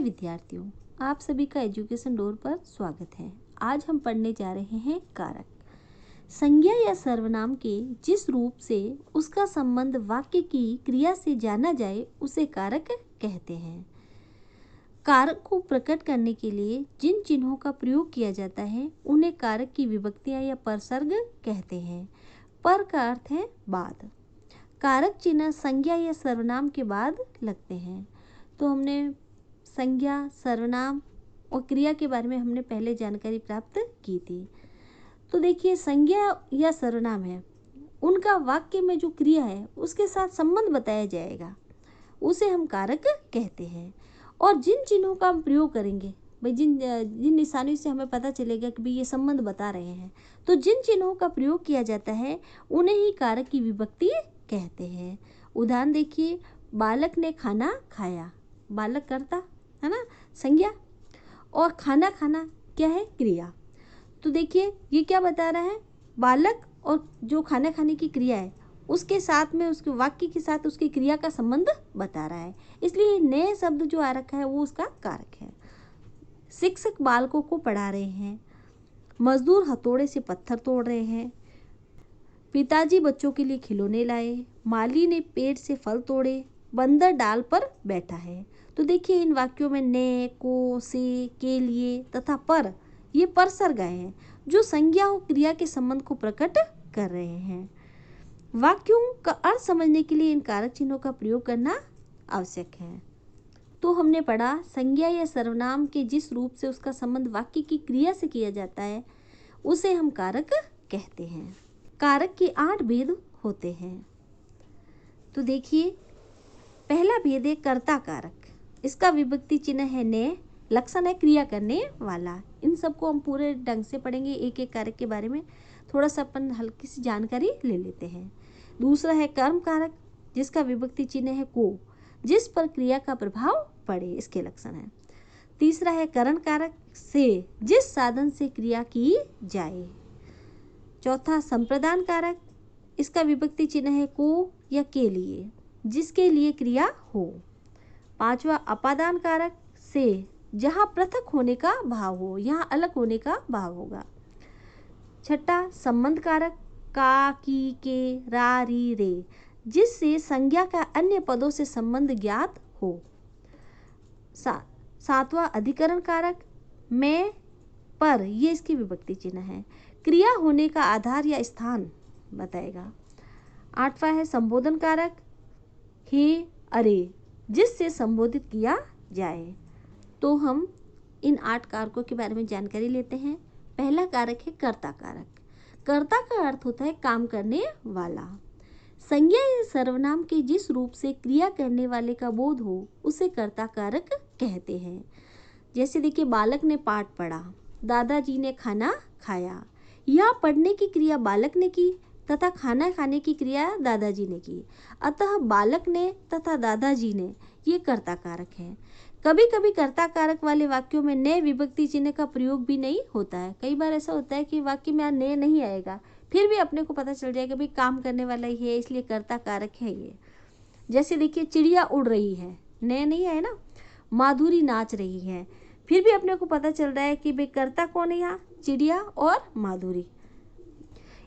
विद्यार्थियों, आप सभी का एजुकेशन डोर पर स्वागत है। आज हम पढ़ने जा रहे हैं कारक। संज्ञा या सर्वनाम के जिस रूप से उसका संबंध वाक्य की क्रिया से जाना जाए उसे कारक कहते हैं। कारक को प्रकट करने के लिए जिन चिन्हों का प्रयोग किया जाता है उन्हें कारक की विभक्तियां या परसर्ग कहते हैं। पर का अर्थ है बाद। कारक चिन्ह संज्ञा या सर्वनाम के बाद लगते हैं। तो हमने संज्ञा, सर्वनाम और क्रिया के बारे में हमने पहले जानकारी प्राप्त की थी। तो देखिए, संज्ञा या सर्वनाम है, उनका वाक्य में जो क्रिया है उसके साथ संबंध बताया जाएगा, उसे हम कारक कहते हैं। और जिन चिन्हों का हम प्रयोग करेंगे, भाई जिन जिन निशानियों से हमें पता चलेगा कि भाई ये संबंध बता रहे हैं, तो जिन चिन्हों का प्रयोग किया जाता है उन्हें ही कारक की विभक्ति कहते हैं। उदाहरण देखिए, बालक ने खाना खाया, बालक करता है ना, संज्ञा, और खाना खाना क्या है, क्रिया। तो देखिए ये क्या बता रहा है, बालक और जो खाना खाने की क्रिया है उसके साथ में, उसके वाक्य के साथ उसकी क्रिया का संबंध बता रहा है, इसलिए नए शब्द जो आ रखा है वो उसका कारक है। शिक्षक बालकों को पढ़ा रहे हैं, मजदूर हथौड़े से पत्थर तोड़ रहे हैं, पिताजी बच्चों के लिए खिलौने लाए, माली ने पेड़ से फल तोड़े, बंदर डाल पर बैठा है। तो देखिए इन वाक्यों में ने, को, से, के लिए तथा पर, ये परसर्ग हैं जो संज्ञा और क्रिया के संबंध को प्रकट कर रहे हैं। वाक्यों का अर्थ समझने के लिए इन कारक चिन्हों का प्रयोग करना आवश्यक है। तो हमने पढ़ा, संज्ञा या सर्वनाम के जिस रूप से उसका संबंध वाक्य की क्रिया से किया जाता है उसे हम कारक कहते हैं। कारक के 8 भेद होते हैं। तो देखिए, पहला भेद है कर्ता कारक। इसका विभक्ति चिन्ह है ने, लक्षण है क्रिया करने वाला। इन सबको हम पूरे ढंग से पढ़ेंगे, एक एक कारक के बारे में थोड़ा सा अपन हल्की सी जानकारी ले लेते हैं। दूसरा है कर्म कारक, जिसका विभक्ति चिन्ह है को, जिस पर क्रिया का प्रभाव पड़े, इसके लक्षण है। तीसरा है करण कारक, से, जिस साधन से क्रिया की जाए। चौथा संप्रदान कारक, इसका विभक्ति चिन्ह है को या के लिए, जिसके लिए क्रिया हो। पांचवा अपादान कारक, से, जहाँ पृथक होने का भाव हो, यहाँ अलग होने का भाव होगा। छठा संबंध कारक, का, की, के, रा, री, रे, जिससे संज्ञा का अन्य पदों से संबंध ज्ञात हो। सातवां अधिकरण कारक, में, पर, ये इसकी विभक्ति चिन्ह है, क्रिया होने का आधार या स्थान बताएगा। आठवां है संबोधन कारक, हे, अरे, जिससे संबोधित किया जाए। तो हम इन 8 कारकों के बारे में जानकारी लेते हैं। पहला कारक है कर्ता कारक। कर्ता का अर्थ होता है काम करने वाला। संज्ञा या सर्वनाम के जिस रूप से क्रिया करने वाले का बोध हो उसे कर्ता कारक कहते हैं। जैसे देखिए, बालक ने पाठ पढ़ा, दादाजी ने खाना खाया। यहाँ पढ़ने की क्रिया बालक ने की तथा खाना खाने की क्रिया दादाजी ने की, अतः बालक ने तथा दादाजी ने, ये कर्ता कारक है। कभी कभी कर्ता कारक वाले वाक्यों में ने विभक्ति चिन्ह का प्रयोग भी नहीं होता है। कई बार ऐसा होता है कि वाक्य में ने नहीं आएगा, फिर भी अपने को पता चल जाएगा भाई काम करने वाला ही है, इसलिए कर्ता कारक है ये। जैसे देखिए, चिड़िया उड़ रही है, ने नहीं है ना। माधुरी नाच रही है, फिर भी अपने को पता चल रहा है कि भाई कर्ता कौन है यहाँ, चिड़िया और माधुरी।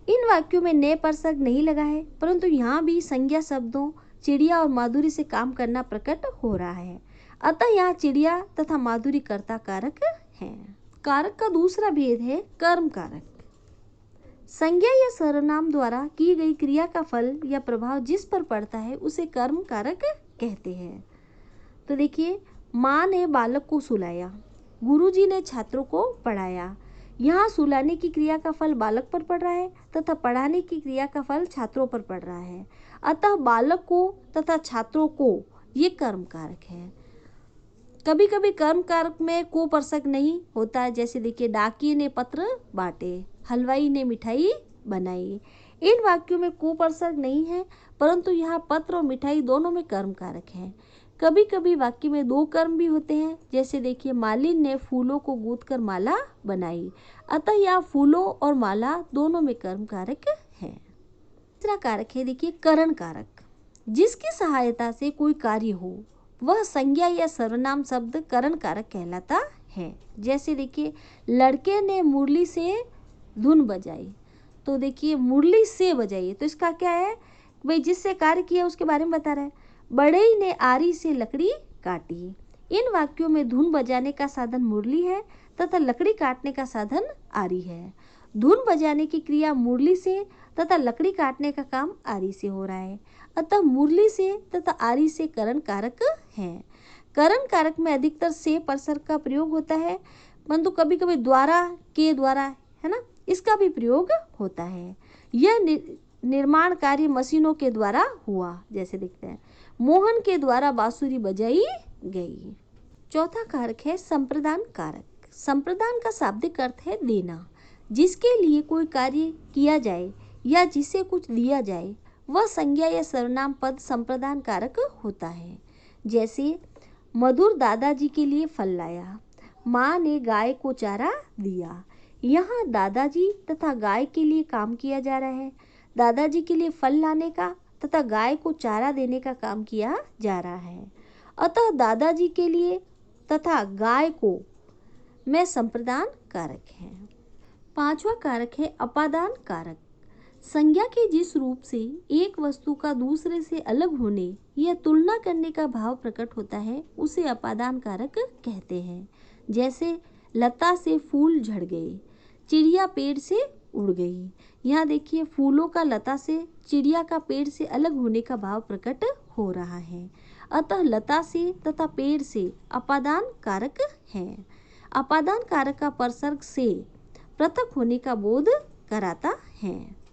इन वाक्यों में ने परसर्ग नहीं लगा है, परंतु यहाँ भी संज्ञा शब्दों चिड़िया और माधुरी से काम करना प्रकट हो रहा है, अतः यहाँ चिड़िया तथा माधुरी कर्ता कारक हैं। कारक का दूसरा भेद है कर्म कारक। संज्ञा या सर्वनाम द्वारा की गई क्रिया का फल या प्रभाव जिस पर पड़ता है उसे कर्म कारक कहते हैं। तो देखिए, माँ ने बालक को सुलाया, गुरुजी ने छात्रों को पढ़ाया। यहाँ सुलाने की क्रिया का फल बालक पर पड़ रहा है तथा पढ़ाने की क्रिया का फल छात्रों पर पड़ रहा है, अतः बालक को तथा छात्रों को ये कर्म कारक है। कभी कभी कर्म कारक में को परसर्ग नहीं होता है। जैसे देखिए, डाकिये ने पत्र बांटे, हलवाई ने मिठाई बनाई। इन वाक्यों में को परसर्ग नहीं है, परंतु यहाँ पत्र और मिठाई दोनों में कर्म कारक है। कभी कभी वाक्य में 2 कर्म भी होते हैं। जैसे देखिए, मालिन ने फूलों को गूंथकर माला बनाई, अतः यहाँ फूलों और माला दोनों में कर्म कारक है। तीसरा कारक है देखिए करण कारक, जिसकी सहायता से कोई कार्य हो वह संज्ञा या सर्वनाम शब्द करण कारक कहलाता है। जैसे देखिए, लड़के ने मुरली से धुन बजाई, तो देखिए मुरली से बजाई, तो इसका क्या है भाई, जिससे कार्य किया उसके बारे में बता रहा है। बढ़ई ने आरी से लकड़ी काटी। इन वाक्यों में धुन बजाने का साधन मुरली है तथा लकड़ी काटने का साधन आरी है। धुन बजाने की क्रिया मुरली से तथा लकड़ी काटने का काम आरी से हो रहा है, अतः मुरली से तथा आरी से करण कारक है। करण कारक में अधिकतर से परसर्ग का प्रयोग होता है, परंतु कभी कभी द्वारा, के द्वारा, है ना, इसका भी प्रयोग होता है। यह निर्माण कार्य मशीनों के द्वारा हुआ। जैसे देखते हैं, मोहन के द्वारा बांसुरी बजाई गई। चौथा कारक है संप्रदान कारक। संप्रदान का शाब्दिक अर्थ है देना। जिसके लिए कोई कार्य किया जाए या जिसे कुछ दिया जाए, वह संज्ञा या सर्वनाम पद संप्रदान कारक होता है। जैसे मधुर दादाजी के लिए फल लाया, माँ ने गाय को चारा दिया। यहाँ दादाजी तथा गाय के लिए काम किया जा रहा है। दादाजी के लिए फल लाने का तथा गाय को चारा देने का काम किया जा रहा है, अतः दादाजी के लिए तथा गाय को में संप्रदान कारक है। पांचवा कारक है अपादान कारक। संज्ञा के जिस रूप से एक वस्तु का दूसरे से अलग होने या तुलना करने का भाव प्रकट होता है, उसे अपादान कारक कहते हैं। जैसे लता से फूल झड़ गए, चिड़िया पेड़ से उड़ गई। यहाँ देखिए, फूलों का लता से, चिड़िया का पेड़ से अलग होने का भाव प्रकट हो रहा है, अतः लता से तथा पेड़ से अपादान कारक है। अपादान कारक का परसर्ग से पृथक होने का बोध कराता है।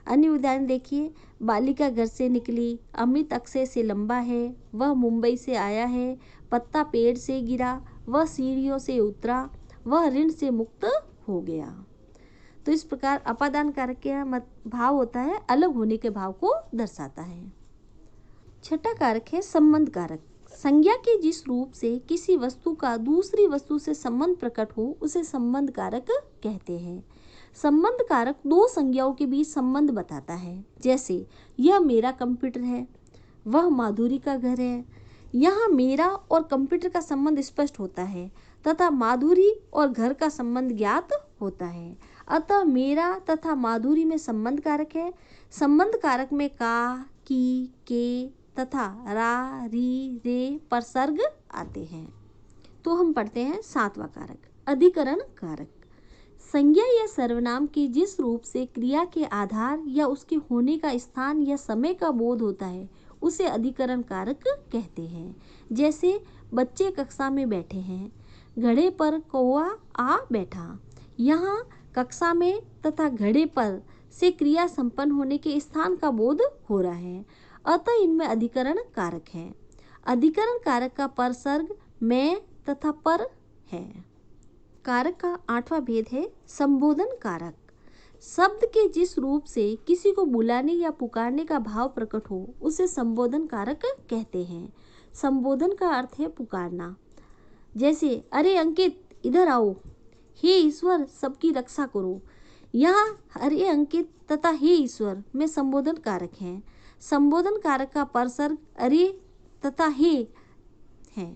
अन्य उदाहरण देखिए, बालिका घर से निकली, अमित अक्षय से लंबा है, वह मुंबई से आया है, पत्ता पेड़ से गिरा, वह सीढ़ियों से उतरा, वह ऋण से मुक्त हो गया। तो इस प्रकार अपादान कारक का भाव होता है अलग होने के भाव को दर्शाता है। छठा कारक है संबंध कारक। संज्ञा के जिस रूप से किसी वस्तु का दूसरी वस्तु से संबंध प्रकट हो, उसे संबंध कारक कहते हैं। संबंध कारक दो संज्ञाओं के बीच संबंध बताता है। जैसे यह मेरा कंप्यूटर है, वह माधुरी का घर है। यहाँ मेरा और कंप्यूटर का संबंध स्पष्ट होता है तथा माधुरी और घर का संबंध ज्ञात होता है, अतः मेरा तथा माधुरी में संबंध कारक है। संबंध कारक में का, की, के तथा रा, री, रे परसर्ग आते हैं। तो हम पढ़ते हैं सातवां कारक अधिकरण कारक। संज्ञा या सर्वनाम के जिस रूप से क्रिया के आधार या उसके होने का स्थान या समय का बोध होता है, उसे अधिकरण कारक कहते हैं। जैसे बच्चे कक्षा में बैठे हैं, घड़े पर कौवा आ बैठा। यहाँ कक्षा में तथा घड़े पर से क्रिया संपन्न होने के स्थान का बोध हो रहा है, अतः इनमें अधिकरण कारक है। अधिकरण कारक का परसर्ग में तथा पर है। कारक का आठवां भेद है संबोधन कारक। शब्द के जिस रूप से किसी को बुलाने या पुकारने का भाव प्रकट हो, उसे संबोधन कारक कहते हैं। संबोधन का अर्थ है पुकारना। जैसे अरे अंकित इधर आओ, हे ईश्वर सबकी रक्षा करो। यहाँ अरे अंकित तथा हे ईश्वर में संबोधन कारक हैं। संबोधन कारक का परसर्ग अरे तथा हे है।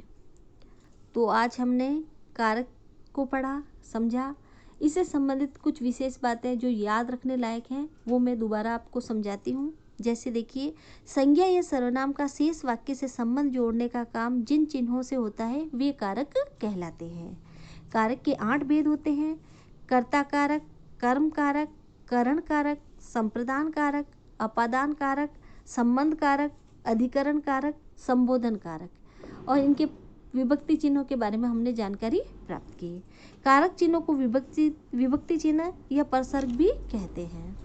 तो आज हमने कारक को पढ़ा, समझा। इससे संबंधित कुछ विशेष बातें जो याद रखने लायक हैं वो मैं दोबारा आपको समझाती हूँ। जैसे देखिए, संज्ञा या सर्वनाम का शेष वाक्य से संबंध जोड़ने का काम जिन चिन्हों से होता है वे कारक कहलाते हैं। कारक के 8 भेद होते हैं: कर्ता कारक, कर्म कारक, करण कारक, संप्रदान कारक, अपादान कारक, संबंध कारक, अधिकरण कारक, संबोधन कारक। और इनके विभक्ति चिन्हों के बारे में हमने जानकारी प्राप्त की। कारक चिन्हों को विभक्ति चिन्ह या परसर्ग भी कहते हैं।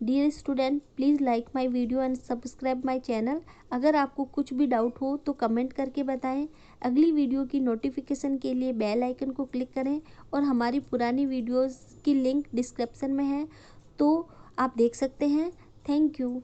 Dear student, please like my video and subscribe my channel. अगर आपको कुछ भी डाउट हो तो कमेंट करके बताएं। अगली वीडियो की नोटिफिकेशन के लिए बेल आइकन को क्लिक करें और हमारी पुरानी वीडियोस की लिंक डिस्क्रिप्शन में है, तो आप देख सकते हैं। Thank you.